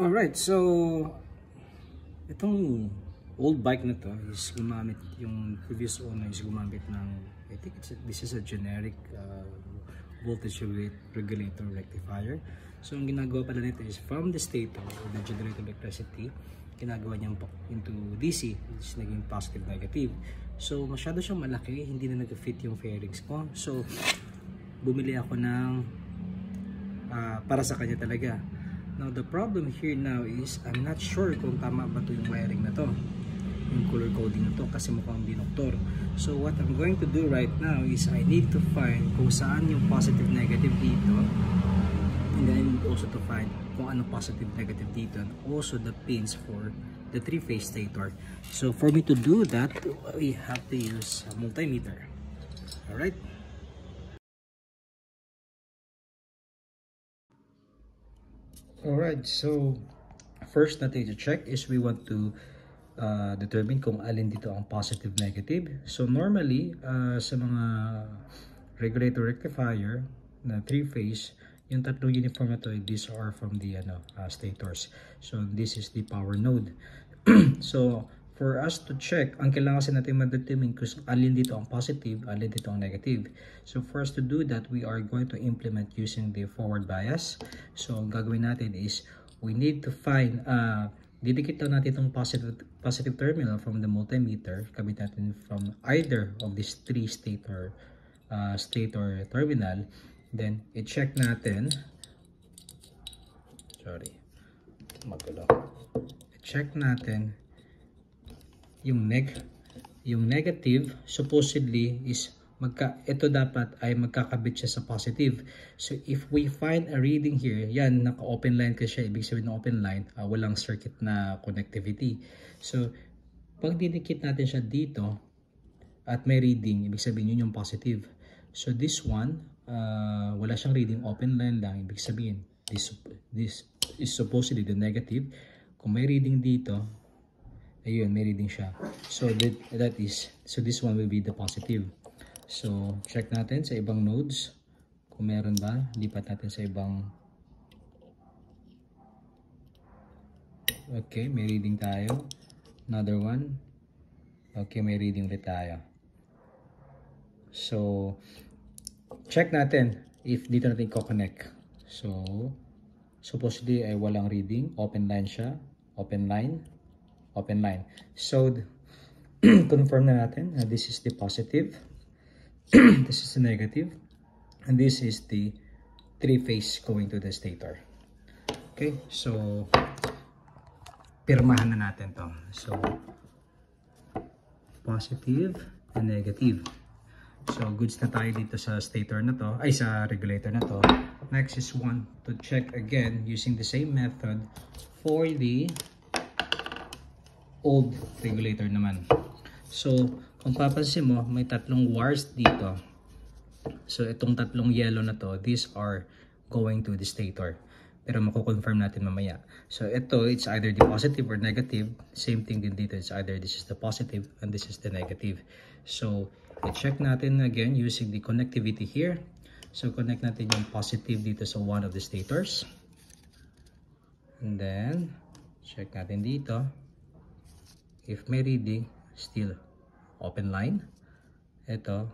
Alright, so itong old bike na to is gumamit, yung previous owner is gumamit ng, I think this is a generic voltage regulator rectifier. So ang ginagawa pala nito is from the stator or the generator electricity, ginagawa niyang into DC, which is naging positive negative. So masyado siyang malaki, hindi na nag-fit yung fairings ko. So bumili ako ng para sa kanya talaga. Now the problem here now is I'm not sure kung tama ba to yung wiring na to, yung color coding na to, kasi mukhang binoktor. So what I'm going to do right now is I need to find kung saan yung positive negative dito, and then I need also to find kung ano positive negative dito, and also the pins for the three-phase stator. So for me to do that, we have to use a multimeter. Alright. Alright, so first natin to check is we want to determine kung alin dito ang positive negative. So normally sa mga regulator rectifier na 3-phase, yung tatlong uniform na to, these are from the stators. So this is the power node. So for us to check, ang kailangan kasi natin ma-determine kung alin dito ang positive, alin dito ang negative. So for us to do that, we are going to implement using the forward bias. So ang gagawin natin is we need to find, didikit lang natin itong positive terminal from the multimeter. Kabit natin from either of these three stator terminal. Then i-check natin, i-check natin yung negative supposedly is ito dapat ay magkakabit siya sa positive. So if we find a reading here, yan, naka-open line kasi siya, ibig sabihin ng open line, walang circuit na connectivity. So pag didikit natin siya dito at may reading, ibig sabihin yun yung positive. So this one, wala siyang reading, open line lang, ibig sabihin this is supposedly the negative. Kung may reading dito, ayun, may reading siya. So this one will be the positive. So check natin sa ibang nodes kung meron ba. Lipat natin sa ibang. Okay, may reading tayo. Another one. Okay, may reading ulit tayo. So check natin if dito natin i-connect. So supposedly ay walang reading, open line siya, open line. So confirm na natin, this is the positive, this is the negative, and this is the three-phase going to the stator. Okay, so pirmahan na natin to. So positive and negative. So goods na tayo dito sa stator na to, ay sa regulator na to. Next is one to check again using the same method for the old regulator naman. So kung papansin mo, may tatlong wires dito. So itong tatlong yellow na to, these are going to the stator. Pero mako-confirm natin mamaya. So ito, it's either the positive or negative. Same thing din dito, it's either this is the positive and this is the negative. So i-check natin again using the connectivity here. So connect natin yung positive dito sa one of the stators. And then check natin dito. If may reading, still open line. Ito,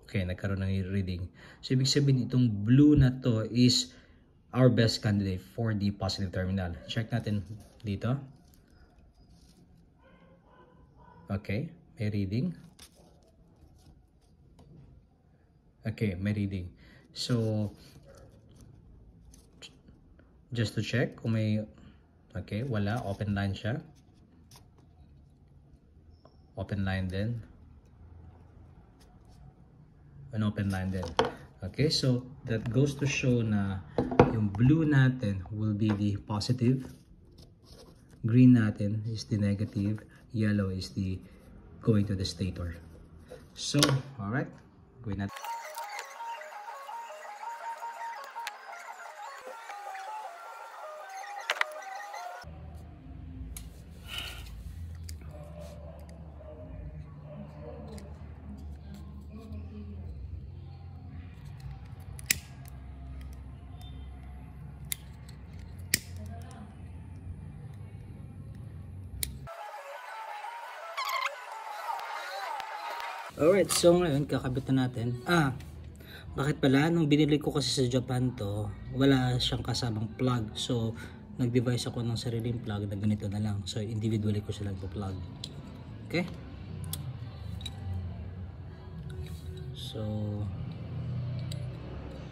okay, nagkaroon ng reading. So ibig sabihin itong blue na to is our best candidate for the positive terminal. Check natin dito. Okay, may reading. Okay, may reading. So just to check kung may, okay, wala, open line siya. Open line din. An open line din. Okay, so that goes to show na yung blue natin will be the positive, green natin is the negative, yellow is the going to the stator. So, alright, gawin natin. Alright, so ngayon kakabit na natin. Bakit pala? Nung binili ko kasi sa Japan to, wala siyang kasamang plug. So, nag-device ako ng sariling plug na ganito na lang. So, individually ko sila plug. Okay? So,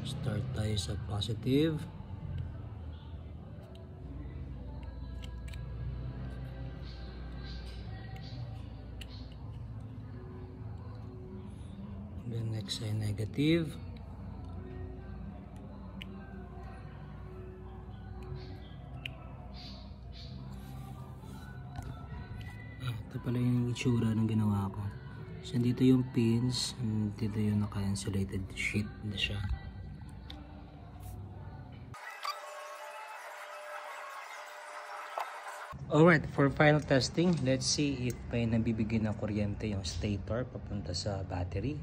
start tayo sa positive. Then next ay negative. Ito pala yung itsura ng ginawa ko. So dito yung pins, dito yung naka-insulated sheet na siya. Alright, for final testing, let's see if may nabibigay ng kuryente yung stator papunta sa battery.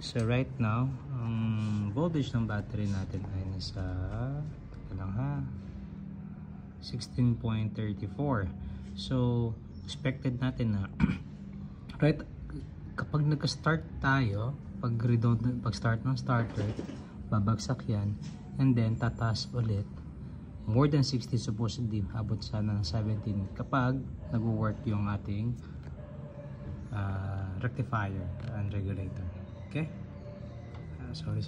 So right now, ang voltage ng battery natin ay nasa 16.34. So expected natin na right kapag nagka-start tayo, pag start ng starter, babagsak yan and then tataas ulit. More than 60 supposedly, abot sana ng 17 kapag nag-work yung ating rectifier and regulator. Okay? Sorry.